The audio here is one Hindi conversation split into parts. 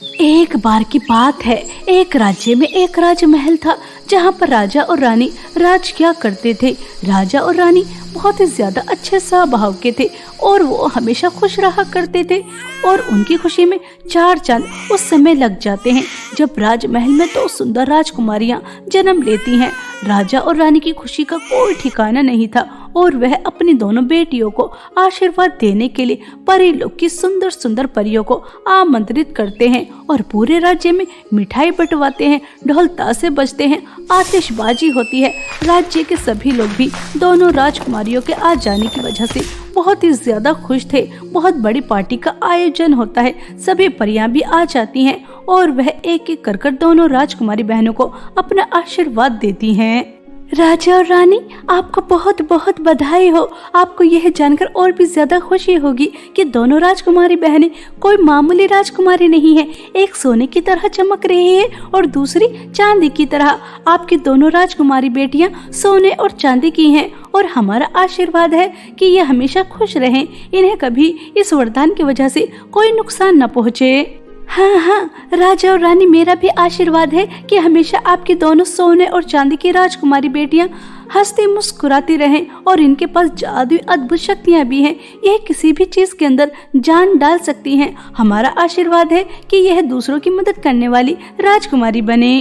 एक बार की बात है, एक राज्य में एक राजमहल था जहाँ पर राजा और रानी राज किया करते थे। राजा और रानी बहुत ही ज्यादा अच्छे स्वभाव के थे और वो हमेशा खुश रहा करते थे और उनकी खुशी में चार चांद उस समय लग जाते हैं जब राजमहल में दो सुंदर राजकुमारियां जन्म लेती हैं। राजा और रानी की खुशी का कोई ठिकाना नहीं था और वह अपनी दोनों बेटियों को आशीर्वाद देने के लिए परी लोग की सुंदर सुंदर परियों को आमंत्रित करते हैं और पूरे राज्य में मिठाई बंटवाते हैं, ढोल ताशे बजते हैं, आतिशबाजी होती है। राज्य के सभी लोग भी दोनों राजकुमारियों के आ जाने की वजह से बहुत ही ज्यादा खुश थे। बहुत बड़ी पार्टी का आयोजन होता है, सभी परियां भी आ जाती हैं और वह एक एक कर दोनों राजकुमारी बहनों को अपना आशीर्वाद देती हैं। राजा और रानी, आपको बहुत बहुत बधाई हो। आपको यह जानकर और भी ज्यादा खुशी होगी कि दोनों राजकुमारी बहनें कोई मामूली राजकुमारी नहीं है, एक सोने की तरह चमक रही है और दूसरी चांदी की तरह। आपकी दोनों राजकुमारी बेटियां सोने और चांदी की हैं और हमारा आशीर्वाद है कि ये हमेशा खुश रहें, इन्हें कभी इस वरदान की वजह से कोई नुकसान न पहुँचे। हाँ हाँ राजा और रानी, मेरा भी आशीर्वाद है कि हमेशा आपकी दोनों सोने और चांदी की राजकुमारी बेटियां हंसती मुस्कुराती रहें और इनके पास जादुई अद्भुत शक्तियां भी हैं। यह किसी भी चीज के अंदर जान डाल सकती हैं। हमारा आशीर्वाद है कि यह दूसरों की मदद करने वाली राजकुमारी बने।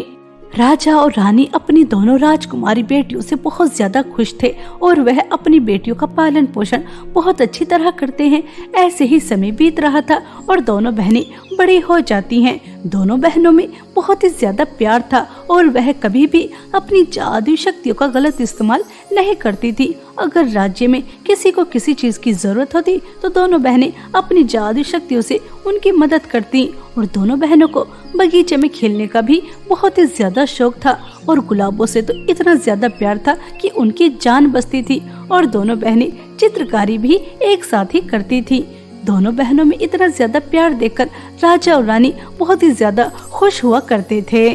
राजा और रानी अपनी दोनों राजकुमारी बेटियों से बहुत ज्यादा खुश थे और वह अपनी बेटियों का पालन पोषण बहुत अच्छी तरह करते हैं। ऐसे ही समय बीत रहा था और दोनों बहनें बड़ी हो जाती हैं। दोनों बहनों में बहुत ही ज्यादा प्यार था और वह कभी भी अपनी जादुई शक्तियों का गलत इस्तेमाल नहीं करती थी। अगर राज्य में किसी को किसी चीज की जरूरत होती तो दोनों बहनें अपनी जादुई शक्तियों से उनकी मदद करती और दोनों बहनों को बगीचे में खेलने का भी बहुत ही ज्यादा शौक था और गुलाबों से तो इतना ज्यादा प्यार था कि उनकी जान बसती थी और दोनों बहनें चित्रकारी भी एक साथ ही करती थी। दोनों बहनों में इतना ज्यादा प्यार देखकर राजा और रानी बहुत ही ज्यादा खुश हुआ करते थे।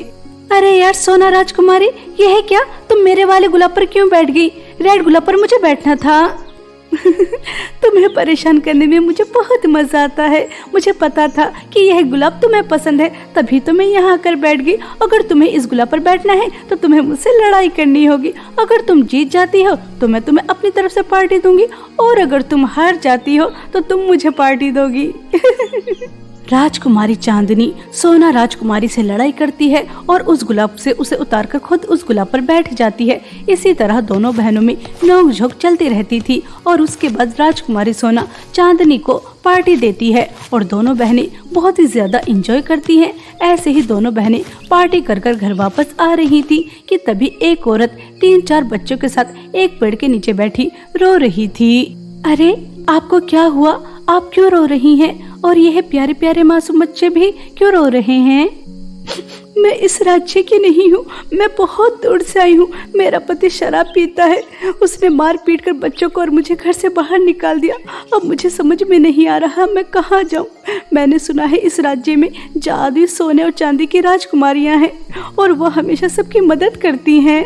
अरे यार सोना राजकुमारी, यह है क्या? तुम मेरे वाले गुलाब पर क्यों बैठ गई? रेड गुलाब पर मुझे बैठना था। तुम्हें परेशान करने में मुझे बहुत मजा आता है। मुझे पता था कि यह गुलाब तुम्हें पसंद है, तभी तो मैं यहाँ आकर बैठ गई। अगर तुम्हें इस गुलाब पर बैठना है तो तुम्हें मुझसे लड़ाई करनी होगी। अगर तुम जीत जाती हो तो मैं तुम्हें अपनी तरफ से पार्टी दूंगी और अगर तुम हार जाती हो तो तुम मुझे पार्टी दोगी। राजकुमारी चांदनी सोना राजकुमारी से लड़ाई करती है और उस गुलाब से उसे उतारकर खुद उस गुलाब पर बैठ जाती है। इसी तरह दोनों बहनों में नोक-झोंक चलती रहती थी और उसके बाद राजकुमारी सोना चांदनी को पार्टी देती है और दोनों बहनें बहुत ही ज्यादा एंजॉय करती हैं। ऐसे ही दोनों बहनें पार्टी कर कर घर वापस आ रही थी कि तभी एक औरत 3-4 बच्चों के साथ एक पेड़ के नीचे बैठी रो रही थी। अरे आपको क्या हुआ? आप क्यों रो रही हैं? और यह प्यारे प्यारे मासूम बच्चे भी क्यों रो रहे हैं? मैं इस राज्य की नहीं हूँ, मैं बहुत दूर से आई हूँ। मेरा पति शराब पीता है, उसने मार पीट कर बच्चों को और मुझे घर से बाहर निकाल दिया। अब मुझे समझ में नहीं आ रहा मैं कहाँ जाऊँ। मैंने सुना है इस राज्य में जादुई सोने और चांदी की राजकुमारियाँ हैं और वो हमेशा सबकी मदद करती हैं।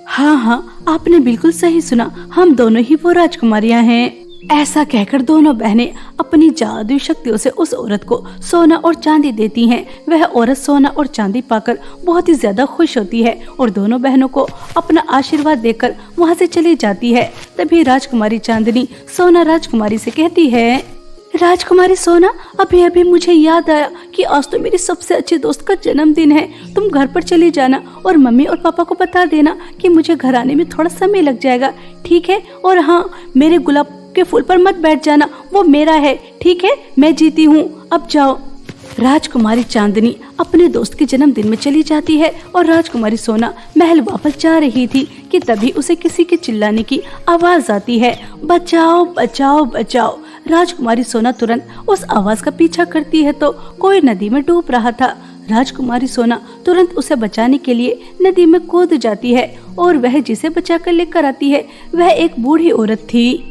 हाँ हाँ, आपने बिल्कुल सही सुना, हम दोनों ही वो राजकुमारियाँ हैं। ऐसा कहकर दोनों बहनें अपनी जादुई शक्तियों से उस औरत को सोना और चांदी देती हैं। वह औरत सोना और चांदी पाकर बहुत ही ज्यादा खुश होती है और दोनों बहनों को अपना आशीर्वाद देकर वहां से चली जाती है। तभी राजकुमारी चांदनी सोना राजकुमारी से कहती है, राजकुमारी सोना, अभी अभी मुझे याद आया कि आज तो मेरी सबसे अच्छी दोस्त का जन्मदिन है। तुम घर पर चली जाना और मम्मी और पापा को बता देना कि मुझे घर आने में थोड़ा समय लग जाएगा, ठीक है? और हाँ, मेरे गुलाब के फूल पर मत बैठ जाना, वो मेरा है, ठीक है? मैं जीती हूँ, अब जाओ। राजकुमारी चांदनी अपने दोस्त के जन्मदिन में चली जाती है और राजकुमारी सोना महल वापस जा रही थी कि तभी उसे किसी के चिल्लाने की आवाज आती है, बचाओ बचाओ बचाओ। राजकुमारी सोना तुरंत उस आवाज का पीछा करती है तो कोई नदी में डूब रहा था। राजकुमारी सोना तुरंत उसे बचाने के लिए नदी में कूद जाती है और वह जिसे बचाकर लेकर आती है वह एक बूढ़ी औरत थी।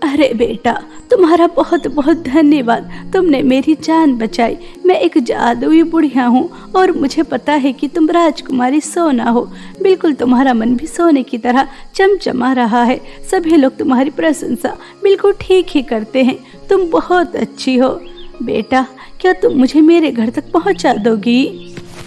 अरे बेटा, तुम्हारा बहुत बहुत धन्यवाद, तुमने मेरी जान बचाई। मैं एक जादुई बुढ़िया हूँ और मुझे पता है कि तुम राजकुमारी सोना हो। बिल्कुल तुम्हारा मन भी सोने की तरह चमचमा रहा है। सभी लोग तुम्हारी प्रशंसा बिल्कुल ठीक ही करते हैं। तुम बहुत अच्छी हो। बेटा, क्या तुम मुझे मेरे घर तक पहुंचा दोगी?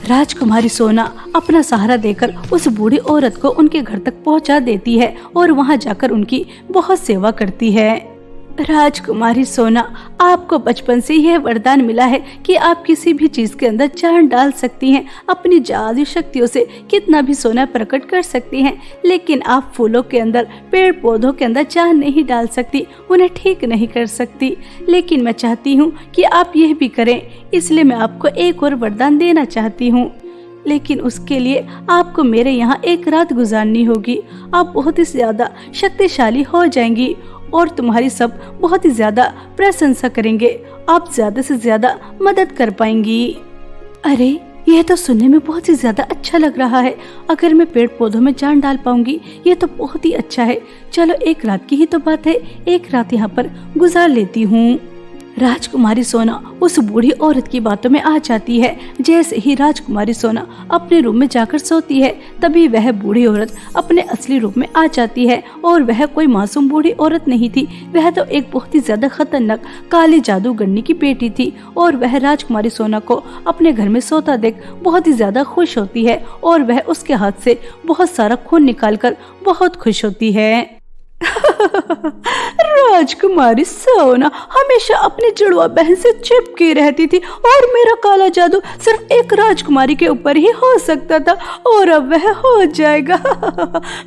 राजकुमारी सोना अपना सहारा देकर उस बूढ़ी औरत को उनके घर तक पहुंचा देती है और वहां जाकर उनकी बहुत सेवा करती है। राजकुमारी सोना, आपको बचपन से यह वरदान मिला है कि आप किसी भी चीज के अंदर जान डाल सकती हैं, अपनी जादुई शक्तियों से कितना भी सोना प्रकट कर सकती हैं, लेकिन आप फूलों के अंदर, पेड़ पौधों के अंदर जान नहीं डाल सकती, उन्हें ठीक नहीं कर सकती। लेकिन मैं चाहती हूँ कि आप यह भी करें, इसलिए मैं आपको एक और वरदान देना चाहती हूँ। लेकिन उसके लिए आपको मेरे यहाँ एक रात गुजारनी होगी। आप बहुत ही ज्यादा शक्तिशाली हो जाएंगी और तुम्हारी सब बहुत ही ज्यादा प्रशंसा करेंगे। आप ज्यादा से ज्यादा मदद कर पाएंगी। अरे, यह तो सुनने में बहुत ही ज्यादा अच्छा लग रहा है। अगर मैं पेड़ पौधों में जान डाल पाऊंगी, ये तो बहुत ही अच्छा है। चलो, एक रात की ही तो बात है, एक रात यहाँ पर गुजार लेती हूँ। राजकुमारी सोना उस बूढ़ी औरत की बातों में आ जाती है। जैसे ही राजकुमारी सोना अपने रूम में जाकर सोती है, तभी वह बूढ़ी औरत अपने असली रूप में आ जाती है। और वह कोई मासूम बूढ़ी औरत नहीं थी, वह तो एक बहुत ही ज्यादा खतरनाक काली जादूगरनी की बेटी थी। और वह राजकुमारी सोना को अपने घर में सोता देख बहुत ही ज्यादा खुश होती है और वह उसके हाथ से बहुत सारा खून निकालकर बहुत खुश होती है। राजकुमारी सोना हमेशा अपनी जुड़वा बहन से चिपकी रहती थी और मेरा काला जादू सिर्फ एक राजकुमारी के ऊपर ही हो सकता था और अब वह हो जाएगा।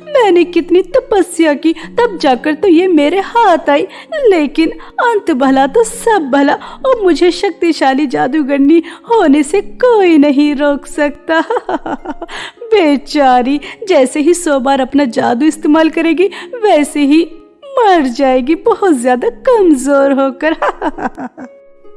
मैंने कितनी तपस्या की, तब जाकर तो ये मेरे हाथ आई, लेकिन अंत भला तो सब भला और मुझे शक्तिशाली जादूगरनी होने से कोई नहीं रोक सकता। बेचारी जैसे ही 100 बार अपना जादू इस्तेमाल करेगी वैसे ही मर जाएगी, बहुत ज्यादा कमजोर होकर।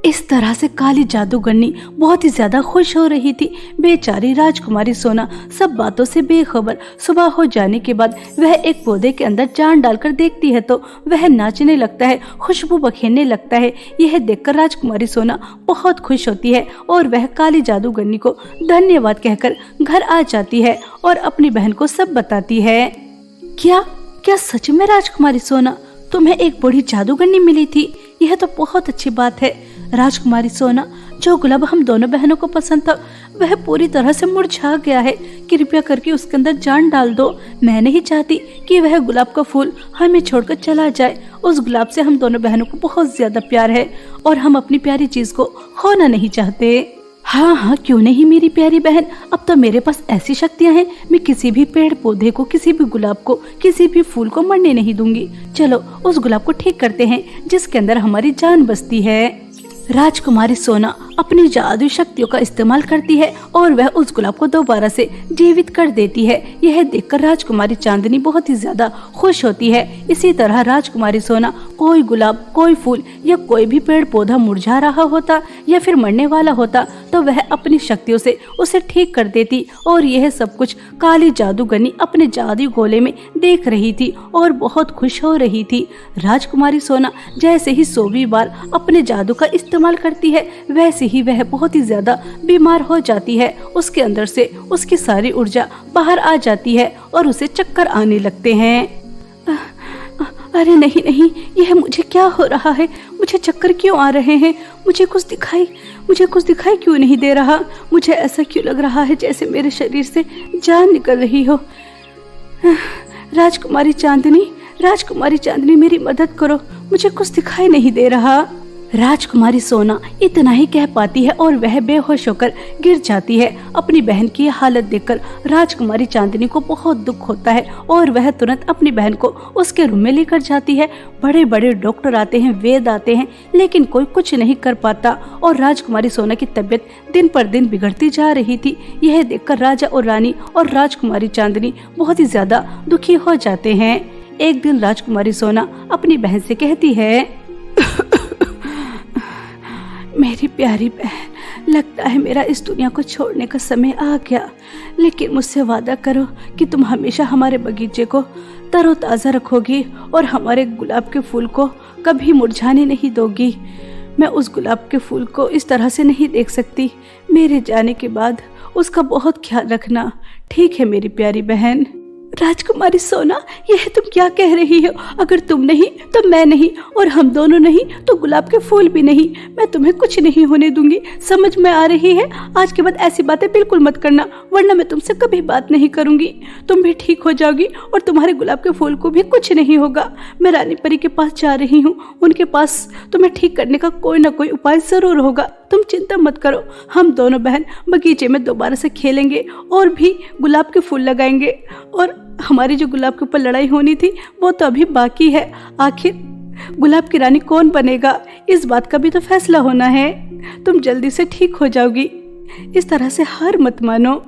इस तरह से काली जादूगरनी बहुत ही ज्यादा खुश हो रही थी। बेचारी राजकुमारी सोना सब बातों से बेखबर। सुबह हो जाने के बाद वह एक पौधे के अंदर जान डालकर देखती है तो वह नाचने लगता है, खुशबू बखेरने लगता है। यह देखकर राजकुमारी सोना बहुत खुश होती है और वह काली जादूगरनी को धन्यवाद कहकर घर आ जाती है और अपनी बहन को सब बताती है। क्या सच में राजकुमारी सोना, तुम्हें एक बड़ी जादूगरनी मिली थी? यह तो बहुत अच्छी बात है। राजकुमारी सोना, जो गुलाब हम दोनों बहनों को पसंद था वह पूरी तरह से मुरझा गया है। कृपया करके उसके अंदर जान डाल दो। मैं नहीं चाहती कि वह गुलाब का फूल हमें छोड़कर चला जाए। उस गुलाब से हम दोनों बहनों को बहुत ज्यादा प्यार है और हम अपनी प्यारी चीज को खोना नहीं चाहते। हाँ, क्यों नहीं मेरी प्यारी बहन, अब तो मेरे पास ऐसी शक्तियाँ हैं, मैं किसी भी पेड़ पौधे को, किसी भी गुलाब को, किसी भी फूल को मरने नहीं दूंगी। चलो उस गुलाब को ठीक करते हैं जिसके अंदर हमारी जान बसती है। राजकुमारी सोना अपनी जादुई शक्तियों का इस्तेमाल करती है और वह उस गुलाब को दोबारा से जीवित कर देती है। यह देखकर राजकुमारी चांदनी बहुत ही ज्यादा खुश होती है। इसी तरह राजकुमारी सोना कोई गुलाब, कोई फूल या कोई भी पेड़ पौधा मुरझा रहा होता या फिर मरने वाला होता तो वह अपनी शक्तियों से उसे ठीक कर देती। और यह सब कुछ काली जादूगरनी अपने जादुई गोले में देख रही थी और बहुत खुश हो रही थी। राजकुमारी सोना जैसे ही 100वीं बार अपने जादू का इस्तेमाल करती है वैसे ही वह बहुत ही ज्यादा बीमार हो जाती है। उसके अंदर से उसकी सारी ऊर्जा बाहर आ जाती है और उसे चक्कर आने लगते हैं। अरे नहीं, यह मुझे क्या हो रहा है? मुझे चक्कर क्यों आ रहे हैं? मुझे कुछ दिखाई क्यों नहीं दे रहा? मुझे ऐसा क्यों लग रहा है जैसे मेरे शरीर से जान निकल रही हो? राजकुमारी चांदनी मेरी मदद करो, मुझे कुछ दिखाई नहीं दे रहा। राजकुमारी सोना इतना ही कह पाती है और वह बेहोश होकर गिर जाती है। अपनी बहन की हालत देखकर राजकुमारी चांदनी को बहुत दुख होता है और वह तुरंत अपनी बहन को उसके रूम में लेकर जाती है। बड़े बड़े डॉक्टर आते हैं, वैद्य आते हैं, लेकिन कोई कुछ नहीं कर पाता और राजकुमारी सोना की तबीयत दिन पर दिन बिगड़ती जा रही थी। यह देखकर राजा और रानी और राजकुमारी चांदनी बहुत ही ज्यादा दुखी हो जाते हैं। एक दिन राजकुमारी सोना अपनी बहन से कहती है, मेरी प्यारी बहन, लगता है मेरा इस दुनिया को छोड़ने का समय आ गया, लेकिन मुझसे वादा करो कि तुम हमेशा हमारे बगीचे को तरोताज़ा रखोगी और हमारे गुलाब के फूल को कभी मुरझाने नहीं दोगी। मैं उस गुलाब के फूल को इस तरह से नहीं देख सकती। मेरे जाने के बाद उसका बहुत ख्याल रखना, ठीक है मेरी प्यारी बहन? राजकुमारी सोना, यह तुम क्या कह रही हो? अगर तुम नहीं तो मैं नहीं, और हम दोनों नहीं तो गुलाब के फूल भी नहीं। मैं तुम्हें कुछ नहीं होने दूंगी, समझ में आ रही है? आज के बाद ऐसी बातें बिल्कुल मत करना, वरना मैं तुमसे कभी बात नहीं करूंगी। तुम भी ठीक हो जाओगी और तुम्हारे गुलाब के फूल को भी कुछ नहीं होगा। मैं रानी परी के पास जा रही हूँ, उनके पास तुम्हें ठीक करने का कोई ना कोई उपाय जरूर होगा। तुम चिंता मत करो, हम दोनों बहन बगीचे में दोबारा से खेलेंगे और भी गुलाब के फूल लगाएंगे। और हमारी जो गुलाब के ऊपर लड़ाई होनी थी वो तो अभी बाकी है। आखिर गुलाब की रानी कौन बनेगा, इस बात का भी तो फैसला होना है। तुम जल्दी से ठीक हो जाओगी, इस तरह से हार मत मानो।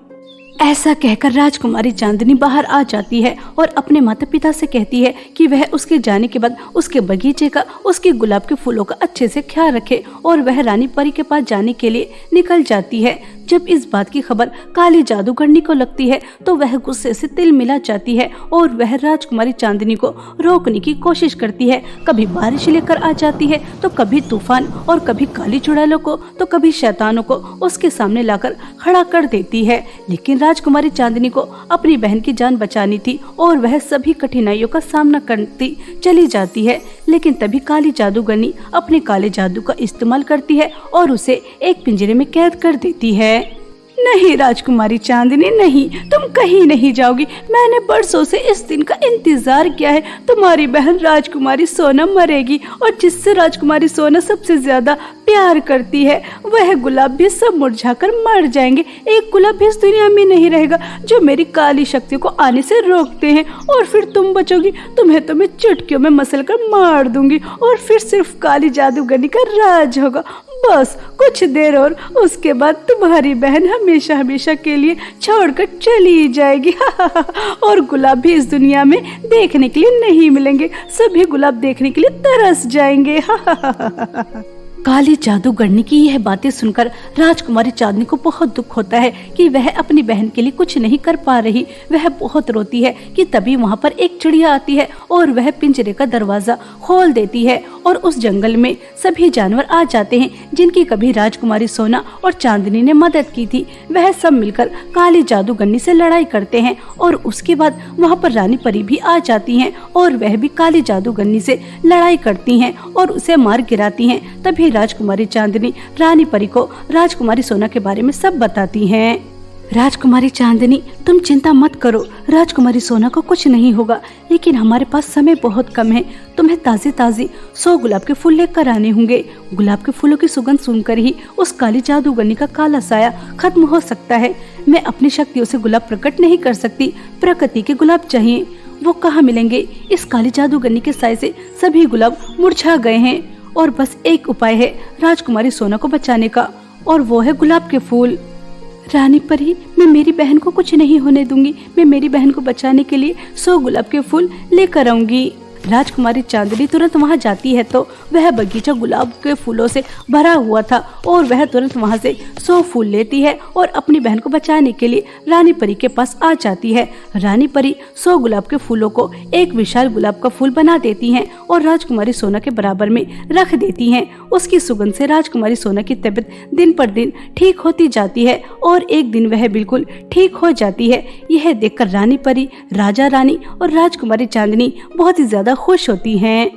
ऐसा कहकर राजकुमारी चांदनी बाहर आ जाती है और अपने माता पिता से कहती है कि वह उसके जाने के बाद उसके बगीचे का, उसके गुलाब के फूलों का अच्छे से ख्याल रखे, और वह रानी परी के पास जाने के लिए निकल जाती है। जब इस बात की खबर काली जादूगरनी को लगती है तो वह गुस्से से तिल मिला जाती है और वह राजकुमारी चांदनी को रोकने की कोशिश करती है। कभी बारिश लेकर आ जाती है तो कभी तूफान, और कभी काली चुड़ैलों को तो कभी शैतानों को उसके सामने लाकर खड़ा कर देती है। लेकिन राजकुमारी चांदनी को अपनी बहन की जान बचानी थी और वह सभी कठिनाइयों का सामना करती चली जाती है। लेकिन तभी काली जादूगरनी अपने काले जादू का इस्तेमाल करती है और उसे एक पिंजरे में कैद कर देती है। नहीं राजकुमारी चांदनी, नहीं, तुम कहीं नहीं जाओगी। मैंने बरसों से इस दिन का इंतजार किया है। तुम्हारी बहन राजकुमारी सोना मरेगी, और जिससे राजकुमारी सोना सबसे ज्यादा प्यार करती है वह गुलाब भी सब मुरझाकर मर जाएंगे। एक गुलाब भी इस दुनिया में नहीं रहेगा जो मेरी काली शक्ति को आने से रोकते हैं। और फिर तुम बचोगी, तुम्हें तो मैं चुटकियों में मसल कर मार दूंगी, और फिर सिर्फ काली जादूगरनी का राज होगा। बस कुछ देर और, उसके बाद तुम्हारी बहन हमेशा हमेशा के लिए छोड़कर चली जाएगी। और गुलाब भी इस दुनिया में देखने के लिए नहीं मिलेंगे, सभी गुलाब देखने के लिए तरस जाएंगे। काली जादूगरनी की यह बातें सुनकर राजकुमारी चांदनी को बहुत दुख होता है कि वह अपनी बहन के लिए कुछ नहीं कर पा रही। वह बहुत रोती है कि तभी वहाँ पर एक चिड़िया आती है और वह पिंजरे का दरवाजा खोल देती है, और उस जंगल में सभी जानवर आ जाते हैं जिनकी कभी राजकुमारी सोना और चांदनी ने मदद की थी। वह सब मिलकर काली जादूगरनी से लड़ाई करते हैं, और उसके बाद वहाँ पर रानी परी भी आ जाती हैं और वह भी काली जादूगरनी से लड़ाई करती हैं और उसे मार गिराती हैं। तभी राजकुमारी चांदनी रानी परी को राजकुमारी सोना के बारे में सब बताती हैं। राजकुमारी चांदनी, तुम चिंता मत करो, राजकुमारी सोना को कुछ नहीं होगा, लेकिन हमारे पास समय बहुत कम है। तुम्हें ताजे ताजे 100 गुलाब के फूल लेकर आने होंगे। गुलाब के फूलों की सुगंध सुनकर ही उस काली जादूगरनी का काला साया खत्म हो सकता है। मैं अपनी शक्तियों से गुलाब प्रकट नहीं कर सकती, प्रकृति के गुलाब चाहिए। वो कहाँ मिलेंगे? इस काली जादूगरनी के साए से सभी गुलाब मुरझा गए हैं, और बस एक उपाय है राजकुमारी सोना को बचाने का, और वो है गुलाब के फूल। रानी परी, मैं मेरी बहन को कुछ नहीं होने दूंगी। मैं मेरी बहन को बचाने के लिए 100 गुलाब के फूल लेकर आऊंगी। राजकुमारी चांदनी तुरंत वहां जाती है तो वह बगीचा गुलाब के फूलों से भरा हुआ था, और वह तुरंत वहां से 100 फूल लेती है और अपनी बहन को बचाने के लिए रानी परी के पास आ जाती है। रानी परी 100 गुलाब के फूलों को एक विशाल गुलाब का फूल बना देती हैं और राजकुमारी सोना के बराबर में रख देती हैं। उसकी सुगंध से राजकुमारी सोना की तबीयत दिन पर दिन ठीक होती जाती है, और एक दिन वह बिल्कुल ठीक हो जाती है। यह देखकर रानी परी, राजा रानी और राजकुमारी चांदनी बहुत ही ज्यादा खुश होती हैं।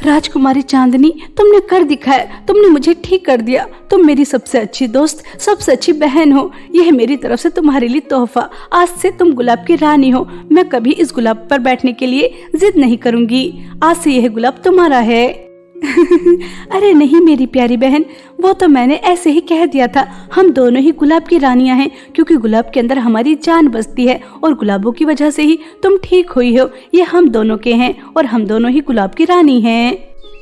राजकुमारी चांदनी, तुमने कर दिखाया, तुमने मुझे ठीक कर दिया। तुम मेरी सबसे अच्छी दोस्त, सबसे अच्छी बहन हो। यह मेरी तरफ से तुम्हारे लिए तोहफा। आज से तुम गुलाब की रानी हो। मैं कभी इस गुलाब पर बैठने के लिए जिद नहीं करूंगी। आज से यह गुलाब तुम्हारा है। अरे नहीं मेरी प्यारी बहन, वो तो मैंने ऐसे ही कह दिया था। हम दोनों ही गुलाब की रानियां हैं, क्योंकि गुलाब के अंदर हमारी जान बसती है, और गुलाबों की वजह से ही तुम ठीक हुई हो। ये हम दोनों के हैं, और हम दोनों ही गुलाब की रानी हैं।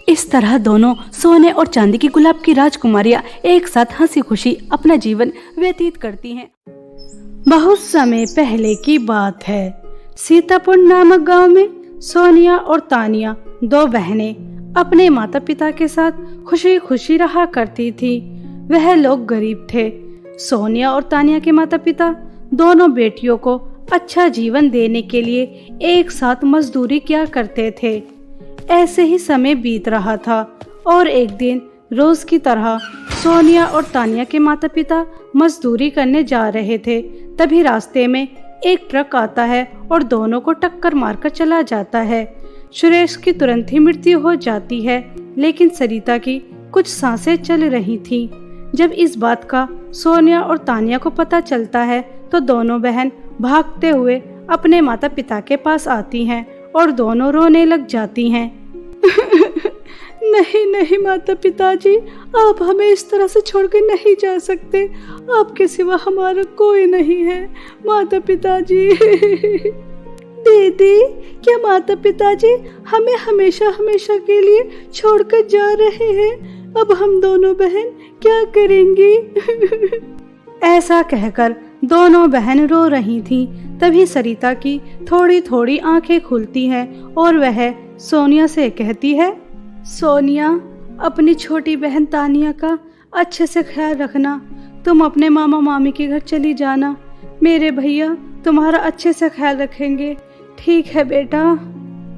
इस तरह दोनों सोने और चांदी की गुलाब की राजकुमारियां एक साथ हंसी खुशी अपना जीवन व्यतीत करती हैं। बहुत समय पहले की बात है। सीतापुर नामक गांव में सोनिया और तानिया, 2 बहनें, अपने माता पिता के साथ खुशी खुशी रहा करती थी। वह लोग गरीब थे। सोनिया और तानिया के माता पिता दोनों बेटियों को अच्छा जीवन देने के लिए एक साथ मजदूरी किया करते थे। ऐसे ही समय बीत रहा था, और एक दिन रोज की तरह सोनिया और तानिया के माता पिता मजदूरी करने जा रहे थे। तभी रास्ते में एक ट्रक आता है और दोनों को टक्कर मारकर चला जाता है। सुरेश की तुरंत ही मृत्यु हो जाती है, लेकिन सरिता की कुछ सांसें चल रही थी। जब इस बात का सोनिया और तानिया को पता चलता है तो दोनों बहन भागते हुए अपने माता पिता के पास आती हैं और दोनों रोने लग जाती हैं। नहीं नहीं माता पिताजी, आप हमें इस तरह से छोड़कर नहीं जा सकते। आपके सिवा हमारा कोई नहीं है माता पिताजी। दीदी, क्या माता पिताजी हमें हमेशा हमेशा के लिए छोड़कर जा रहे हैं? अब हम दोनों बहन क्या करेंगी? ऐसा कहकर दोनों बहन रो रही थीं। तभी सरिता की थोड़ी थोड़ी आंखें खुलती हैं और वह सोनिया से कहती है, सोनिया, अपनी छोटी बहन तानिया का अच्छे से ख्याल रखना। तुम अपने मामा मामी के घर चली जाना। मेरे भैया तुम्हारा अच्छे से ख्याल रखेंगे। ठीक है बेटा।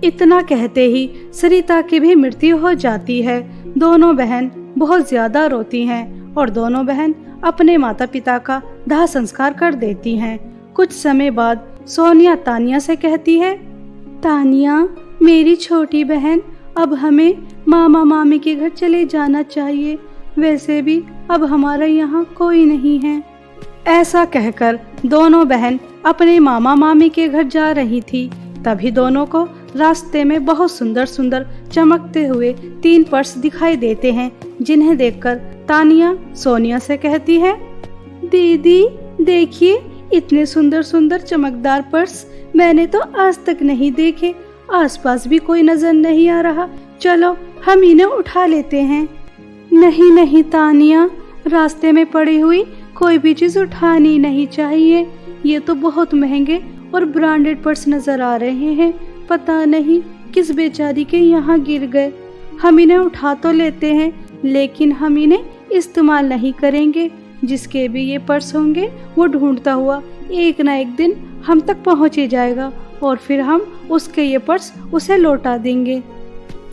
इतना कहते ही सरिता की भी मृत्यु हो जाती है। दोनों बहन बहुत ज्यादा रोती हैं और दोनों बहन अपने माता पिता का दाह संस्कार कर देती हैं। कुछ समय बाद सोनिया तानिया से कहती है, तानिया मेरी छोटी बहन, अब हमें मामा मामी के घर चले जाना चाहिए। वैसे भी अब हमारा यहाँ कोई नहीं है। ऐसा कहकर दोनों बहन अपने मामा मामी के घर जा रही थी। तभी दोनों को रास्ते में बहुत सुंदर सुंदर चमकते हुए 3 पर्स दिखाई देते हैं, जिन्हें देखकर तानिया सोनिया से कहती है, दीदी देखिए, इतने सुंदर सुंदर चमकदार पर्स मैंने तो आज तक नहीं देखे। आसपास भी कोई नजर नहीं आ रहा। चलो हम इन्हें उठा लेते हैं। नहीं नहीं तानिया, रास्ते में पड़ी हुई कोई भी चीज उठानी नहीं चाहिए। ये तो बहुत महंगे और ब्रांडेड पर्स नजर आ रहे हैं। पता नहीं किस बेचारी के यहाँ गिर गए। हम इन्हें उठा तो लेते हैं, लेकिन हम इन्हें इस्तेमाल नहीं करेंगे। जिसके भी ये पर्स होंगे वो ढूंढता हुआ एक ना एक दिन हम तक पहुँच ही जाएगा और फिर हम उसके ये पर्स उसे लौटा देंगे।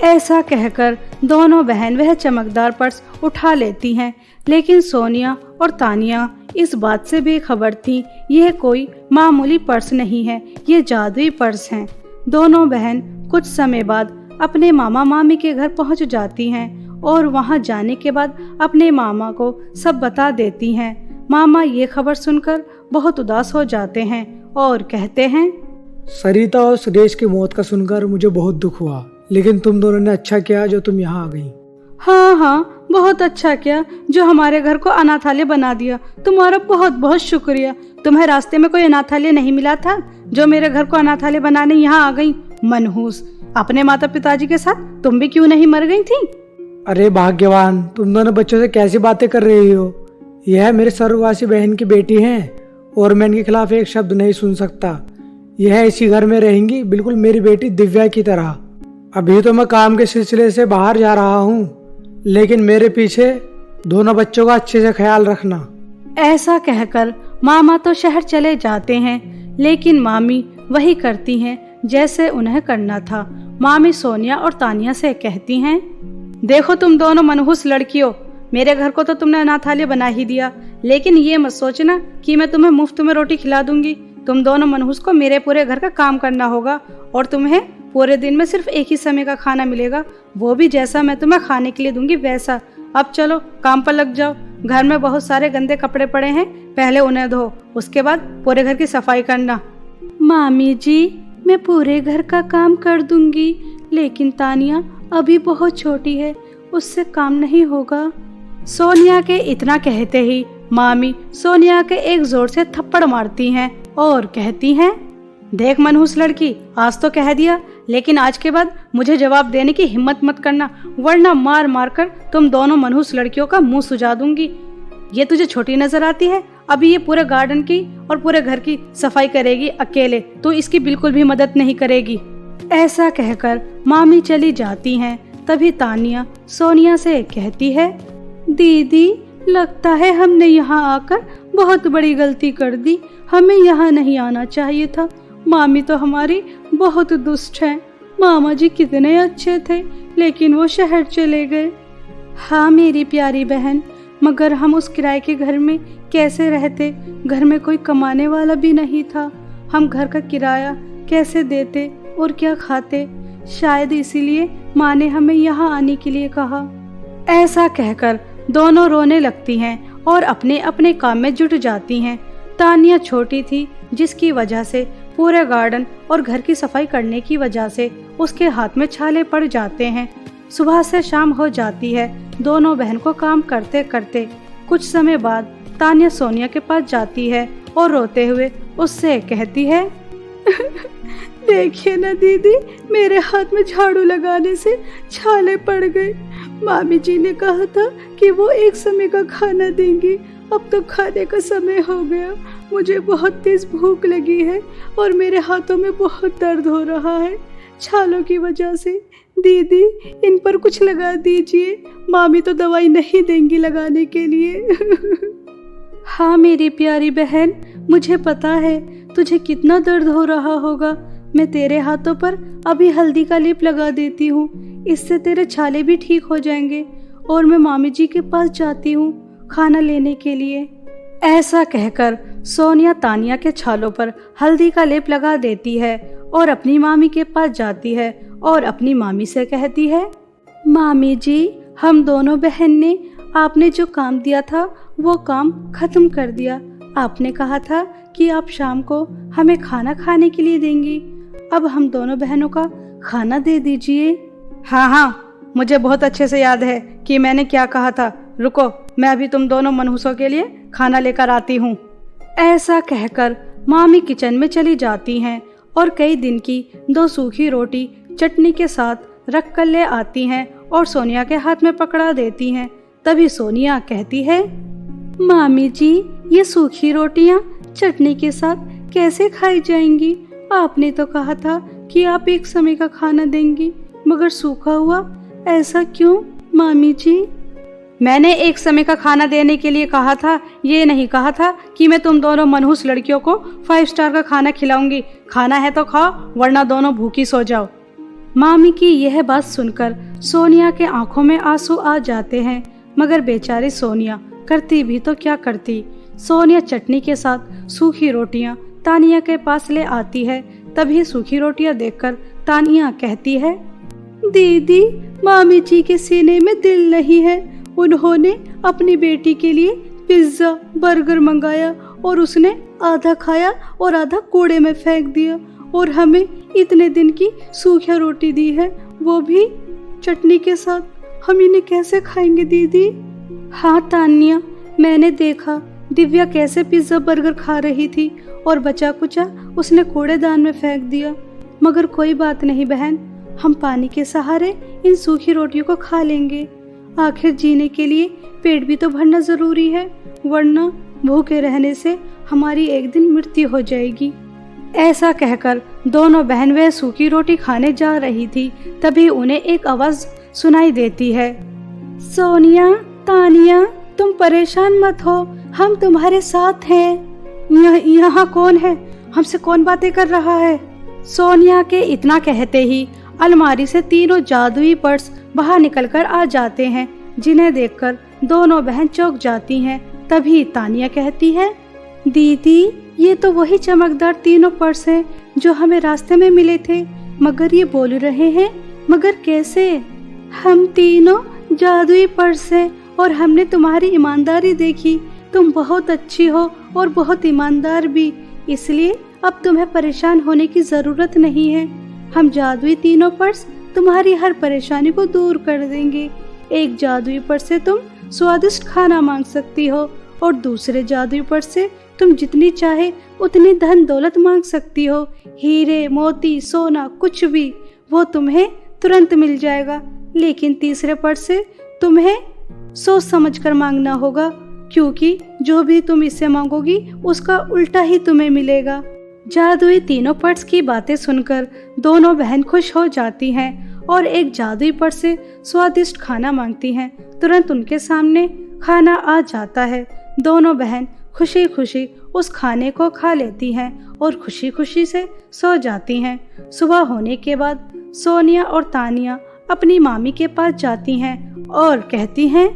ऐसा कहकर दोनों बहन वह चमकदार पर्स उठा लेती हैं, लेकिन सोनिया और तानिया इस बात से बेखबर थी। यह कोई मामूली पर्स नहीं है, ये जादुई पर्स हैं। दोनों बहन कुछ समय बाद अपने मामा मामी के घर पहुंच जाती हैं और वहां जाने के बाद अपने मामा को सब बता देती हैं। मामा ये खबर सुनकर बहुत उदास हो जाते हैं और कहते हैं, सरिता और सुरेश की मौत का सुनकर मुझे बहुत दुख हुआ, लेकिन तुम दोनों ने अच्छा किया जो तुम यहाँ आ गई। हाँ हाँ, बहुत अच्छा किया जो हमारे घर को अनाथालय बना दिया। तुम्हारा बहुत बहुत शुक्रिया। तुम्हें रास्ते में कोई अनाथालय नहीं मिला था जो मेरे घर को अनाथालय बनाने यहाँ आ गई। मनहूस, अपने माता पिताजी के साथ तुम भी क्यों नहीं मर गई थी? अरे भाग्यवान, तुम दोनों बच्चों से कैसी बातें कर रही हो? यह मेरे स्वर्गवासी बहन की बेटी है और मैं इनके खिलाफ एक शब्द नहीं सुन सकता। यह इसी घर में रहेंगी, बिल्कुल मेरी बेटी दिव्या की तरह। अभी तो मैं काम के सिलसिले से बाहर जा रहा हूँ, लेकिन मेरे पीछे दोनों बच्चों का अच्छे से ख्याल रखना। ऐसा कहकर मामा तो शहर चले जाते हैं, लेकिन मामी वही करती हैं जैसे उन्हें करना था। मामी सोनिया और तानिया से कहती हैं, देखो तुम दोनों मनहूस लड़कियों, मेरे घर को तो तुमने अनाथालय बना ही दिया, लेकिन ये मत सोचना कि मैं तुम्हें मुफ्त में रोटी खिला दूंगी। तुम दोनों मनहूस को मेरे पूरे घर का काम करना होगा और तुम्हें पूरे दिन में सिर्फ एक ही समय का खाना मिलेगा, वो भी जैसा मैं तुम्हें खाने के लिए दूंगी वैसा। अब चलो काम पर लग जाओ। घर में बहुत सारे गंदे कपड़े पड़े हैं, पहले उन्हें धो, उसके बाद पूरे घर की सफाई करना। मामी जी, मैं पूरे घर का काम कर दूंगी, लेकिन तानिया अभी बहुत छोटी है, उससे काम नहीं होगा। सोनिया के इतना कहते ही मामी सोनिया के एक जोर से थप्पड़ मारती हैं और कहती हैं, देख मनहूस लड़की, आज तो कह दिया, लेकिन आज के बाद मुझे जवाब देने की हिम्मत मत करना, वरना मार मार कर तुम दोनों मनहूस लड़कियों का मुंह सुजा दूंगी। ये तुझे छोटी नजर आती है? अभी ये पूरे गार्डन की और पूरे घर की सफाई करेगी अकेले, तो इसकी बिल्कुल भी मदद नहीं करेगी। ऐसा कहकर मामी चली जाती हैं। तभी तानिया सोनिया से कहती है, दीदी लगता है हमने यहाँ आकर बहुत बड़ी गलती कर दी, हमें यहाँ नहीं आना चाहिए था। मामी तो हमारी बहुत दुष्ट है। मामा जी कितने अच्छे थे, लेकिन वो शहर चले गए। हाँ मेरी प्यारी बहन, मगर हम उस किराए के घर में कैसे रहते? घर में कोई कमाने वाला भी नहीं था। हम घर का किराया कैसे देते और क्या खाते। शायद इसीलिए माँ ने हमें यहाँ आने के लिए कहा। ऐसा कहकर दोनों रोने लगती हैं और अपने अपने काम में जुट जाती हैं। तानिया छोटी थी, जिसकी वजह से पूरे गार्डन और घर की सफाई करने की वजह से उसके हाथ में छाले पड़ जाते हैं। सुबह से शाम हो जाती है दोनों बहन को काम करते करते। कुछ समय बाद तानिया सोनिया के पास जाती है और रोते हुए उससे कहती है, देखिए ना दीदी, मेरे हाथ में झाड़ू लगाने से छाले पड़ गए। मामी जी ने कहा था कि वो एक समय का खाना देंगी, अब तो खाने का समय हो गया। मुझे बहुत तेज भूख लगी है और मेरे हाथों में बहुत दर्द हो रहा है छालों की वजह से। दीदी, इन पर कुछ लगा दीजिए, मामी तो दवाई नहीं देंगी लगाने के लिए। हाँ मेरी प्यारी बहन, मुझे पता है तुझे कितना दर्द हो रहा होगा। मैं तेरे हाथों पर अभी हल्दी का लेप लगा देती हूँ, इससे तेरे छाले भी ठीक हो जाएंगे। और मैं मामी जी के पास जाती हूँ खाना लेने के लिए। ऐसा कहकर सोनिया तानिया के छालों पर हल्दी का लेप लगा देती है और अपनी मामी के पास जाती है और अपनी मामी से कहती है, मामी जी, हम दोनों बहन ने आपने जो काम दिया था वो काम खत्म कर दिया। आपने कहा था कि आप शाम को हमें खाना खाने के लिए देंगी। अब हम दोनों बहनों का खाना दे दीजिए। हाँ, मुझे बहुत अच्छे से याद है कि मैंने क्या कहा था। रुको, मैं अभी तुम दोनों मनहूसों के लिए खाना लेकर आती हूँ। ऐसा कहकर मामी किचन में चली जाती हैं और कई दिन की 2 सूखी रोटी चटनी के साथ रख कर ले आती हैं और सोनिया के हाथ में पकड़ा देती हैं। तभी सोनिया कहती है, मामी जी, ये सूखी रोटियां चटनी के साथ कैसे खाई जाएंगी? आपने तो कहा था कि आप एक समय का खाना देंगी, मगर सूखा हुआ ऐसा क्यों मामी जी? मैंने एक समय का खाना देने के लिए कहा था, ये नहीं कहा था कि मैं तुम दोनों मनहूस लड़कियों को 5 स्टार का खाना खिलाऊंगी। खाना है तो खाओ, वरना दोनों भूखी सो जाओ। मामी की यह बात सुनकर सोनिया के आंखों में आंसू आ जाते हैं, मगर बेचारी सोनिया करती भी तो क्या करती। सोनिया चटनी के साथ सूखी रोटियां तानिया के पास ले आती है। तभी सूखी रोटियां देखकर तानिया कहती है, दीदी, मामी जी के सीने में दिल नहीं है। उन्होंने अपनी बेटी के लिए पिज्जा बर्गर मंगाया और उसने आधा खाया और आधा कूड़े में फेंक दिया, और हमें इतने दिन की सूखी रोटी दी है, वो भी चटनी के साथ। हम इन्हें कैसे खाएंगे दीदी? हाँ तानिया, मैंने देखा दिव्या कैसे पिज्जा बर्गर खा रही थी और बचा कुचा उसने कूड़ेदान में फेंक दिया। मगर कोई बात नहीं बहन, हम पानी के सहारे इन सूखी रोटियों को खा लेंगे। आखिर जीने के लिए पेट भी तो भरना जरूरी है, वरना भूखे रहने से हमारी एक दिन मृत्यु हो जाएगी। ऐसा कहकर दोनों बहन वह सूखी रोटी खाने जा रही थी। तभी उन्हें एक आवाज सुनाई देती है, सोनिया, तानिया, तुम परेशान मत हो, हम तुम्हारे साथ हैं। यहाँ कौन है? हमसे कौन बातें कर रहा है? सोनिया के इतना कहते ही अलमारी से तीनों जादुई पर्स बाहर निकलकर आ जाते हैं, जिन्हें देखकर दोनों बहन चौंक जाती हैं। तभी तानिया कहती है, दीदी, ये तो वही चमकदार तीनों पर्स हैं जो हमें रास्ते में मिले थे, मगर ये बोल रहे हैं, मगर कैसे? हम तीनों जादुई पर्स हैं और हमने तुम्हारी ईमानदारी देखी। तुम बहुत अच्छी हो और बहुत ईमानदार भी, इसलिए अब तुम्हें परेशान होने की जरूरत नहीं है। हम जादुई तीनों पर्स तुम्हारी हर परेशानी को दूर कर देंगे। एक जादुई पर्स से तुम स्वादिष्ट खाना मांग सकती हो और दूसरे जादुई पर्स से तुम जितनी चाहे उतनी धन दौलत मांग सकती हो। हीरे, मोती, सोना, कुछ भी, वो तुम्हें तुरंत मिल जाएगा। लेकिन तीसरे पर्स से तुम्हें सोच समझकर मांगना होगा, क्योंकि जो भी तुम इससे मांगोगी उसका उल्टा ही तुम्हें मिलेगा। जादुई तीनों पर्स की बातें सुनकर दोनों बहन खुश हो जाती हैं और एक जादुई पर्स से स्वादिष्ट खाना मांगती हैं। तुरंत उनके सामने खाना आ जाता है। दोनों बहन खुशी खुशी उस खाने को खा लेती हैं और खुशी खुशी से सो जाती हैं। सुबह होने के बाद सोनिया और तानिया अपनी मामी के पास जाती हैं और कहती हैं,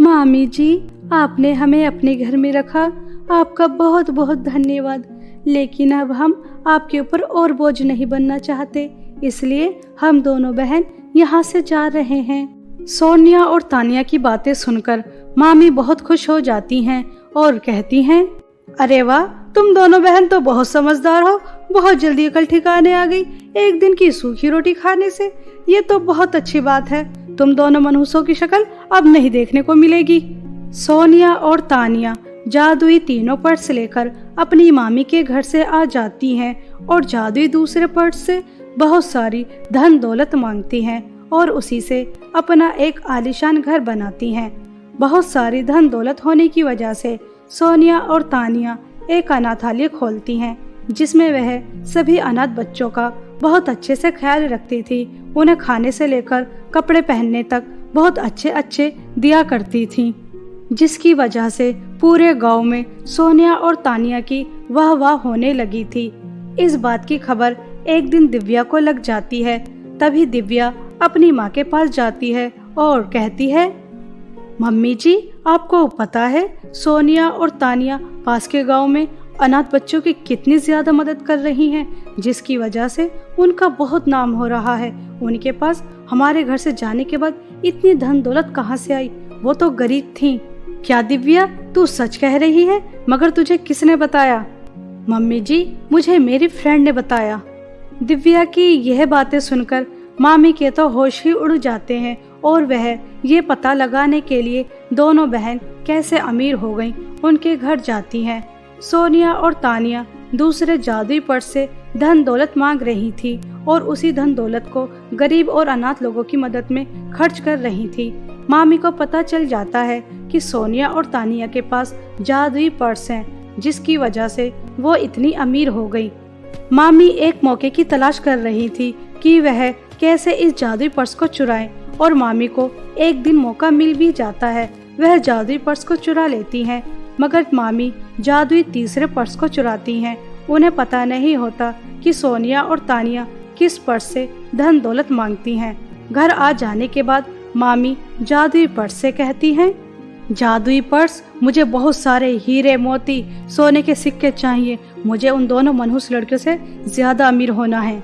मामी जी, आपने हमें अपने घर में रखा, आपका बहुत बहुत धन्यवाद। लेकिन अब हम आपके ऊपर और बोझ नहीं बनना चाहते, इसलिए हम दोनों बहन यहाँ से जा रहे हैं। सोनिया और तानिया की बातें सुनकर मामी बहुत खुश हो जाती हैं और कहती हैं, अरे वाह, तुम दोनों बहन तो बहुत समझदार हो, बहुत जल्दी अकल ठिकाने आ गई एक दिन की सूखी रोटी खाने से। ये तो बहुत अच्छी बात है, तुम दोनों मनहूसों की शक्ल अब नहीं देखने को मिलेगी। सोनिया और तानिया जादुई तीनों पर्स लेकर अपनी मामी के घर से आ जाती हैं और जादुई दूसरे पर्स से बहुत सारी धन दौलत मांगती हैं और उसी से अपना एक आलीशान घर बनाती हैं। बहुत सारी धन दौलत होने की वजह से सोनिया और तानिया एक अनाथालय खोलती हैं, जिसमें वह सभी अनाथ बच्चों का बहुत अच्छे से ख्याल रखती थी। उन्हें खाने से लेकर कपड़े पहनने तक बहुत अच्छे अच्छे दिया करती थी, जिसकी वजह से पूरे गांव में सोनिया और तानिया की वाह वाह होने लगी थी। इस बात की खबर एक दिन दिव्या को लग जाती है। तभी दिव्या अपनी माँ के पास जाती है और कहती है, मम्मी जी, आपको पता है सोनिया और तानिया पास के गांव में अनाथ बच्चों की कितनी ज्यादा मदद कर रही हैं, जिसकी वजह से उनका बहुत नाम हो रहा है। उनके पास हमारे घर से जाने के बाद इतनी धन दौलत कहाँ से आई? वो तो गरीब थीं। क्या दिव्या, तू सच कह रही है? मगर तुझे किसने बताया? मम्मी जी, मुझे मेरी फ्रेंड ने बताया। दिव्या की यह बातें सुनकर मामी के तो होश ही उड़ जाते हैं और वह ये पता लगाने के लिए दोनों बहन कैसे अमीर हो गईं, उनके घर जाती हैं। सोनिया और तानिया दूसरे जादुई पर्स से धन दौलत मांग रही थी और उसी धन दौलत को गरीब और अनाथ लोगों की मदद में खर्च कर रही थी। मामी को पता चल जाता है कि सोनिया और तानिया के पास जादुई पर्स हैं, जिसकी वजह से वो इतनी अमीर हो गई। मामी एक मौके की तलाश कर रही थी कि वह कैसे इस जादुई पर्स को चुराए और मामी को एक दिन मौका मिल भी जाता है। वह जादुई पर्स को चुरा लेती हैं, मगर मामी जादुई तीसरे पर्स को चुराती हैं। उन्हें पता नहीं होता कि सोनिया और तानिया किस पर्स से धन दौलत मांगती हैं। घर आ जाने के बाद मामी जादुई पर्स से कहती हैं, जादुई पर्स, मुझे बहुत सारे हीरे मोती सोने के सिक्के चाहिए। मुझे उन दोनों मनहूस लड़कियों से ज्यादा अमीर होना है।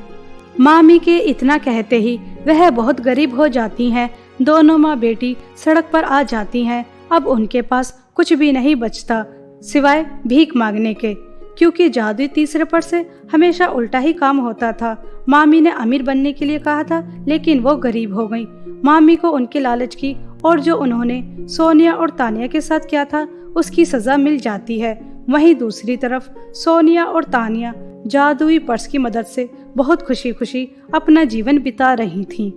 मामी के इतना कहते ही वह बहुत गरीब हो जाती हैं। दोनों माँ बेटी सड़क पर आ जाती हैं। अब उनके पास कुछ भी नहीं बचता सिवाय भीख मांगने के, क्योंकि जादुई तीसरे पर्स से हमेशा उल्टा ही काम होता था। मामी ने अमीर बनने के लिए कहा था, लेकिन वो गरीब हो गई। मामी को उनके लालच की और जो उन्होंने सोनिया और तानिया के साथ किया था उसकी सजा मिल जाती है। वहीं दूसरी तरफ सोनिया और तानिया जादुई पर्स की मदद से बहुत खुशी खुशी अपना जीवन बिता रही थीं।